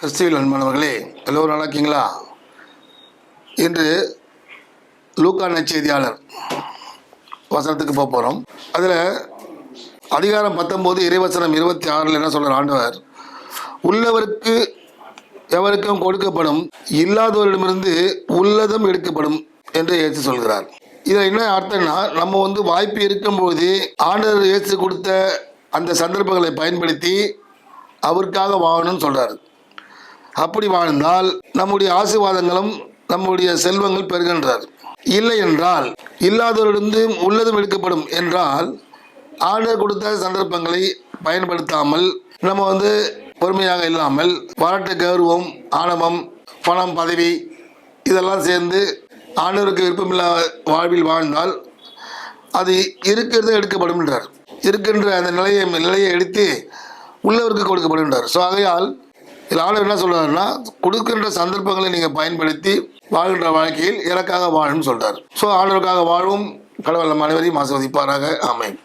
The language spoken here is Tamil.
கிறிஸ்துவில் அன்பானவர்களே, எல்லோரும் நல்லா இருக்கீங்களா? இன்று லூக்கா நற்செய்தியாளர் வசனத்துக்கு போக போகிறோம். அதில் அதிகாரம் 19 இறைவசனம் 26 என்ன சொல்கிறார் ஆண்டவர்? உள்ளவருக்கு எவருக்கும் கொடுக்கப்படும், இல்லாதவரிடமிருந்து உள்ளதும் எடுக்கப்படும் என்று இயேசு சொல்கிறார். இதில் என்ன அர்த்தம்னா, நம்ம வாய்ப்பு இருக்கும்போது ஆண்டவர் இயேசு கொடுத்த அந்த சந்தர்ப்பங்களை பயன்படுத்தி அவருக்காக வாழணும்னு சொல்கிறார். அப்படி வாழ்ந்தால் நம்முடைய ஆசீர்வாதங்களும் நம்முடைய செல்வங்கள் பெறுகின்றார். இல்லை என்றால் இல்லாதவரிலிருந்து உள்ளதும் எடுக்கப்படும் என்றால் ஆண்டவர் கொடுத்த சந்தர்ப்பங்களை பயன்படுத்தாமல் நம்ம பொறுமையாக இல்லாமல் வரட்டு கௌரவம், ஆணவம், பணம், பதவி இதெல்லாம் சேர்ந்து ஆண்டவருக்கு விருப்பமில்லா வாழ்வில் வாழ்ந்தால் அது இருக்கிறது எடுக்கப்படும் என்றார். இருக்கின்ற அந்த நிலையை எடுத்து உள்ளவருக்கு கொடுக்கப்படுகின்றார். ஸோ ஆகையால் இதில் ஆண்டவர் என்ன சொல்கிறாருன்னா, கொடுக்கின்ற சந்தர்ப்பங்களை நீங்கள் பயன்படுத்தி வாழ்கின்ற வாழ்க்கையில் எனக்காக வாழும்னு சொல்கிறார். ஸோ ஆண்டவருக்காக வாழும். கடவுள் நம்ம அனைவரையும் ஆசீர்வதிப்பாராக. ஆமென்.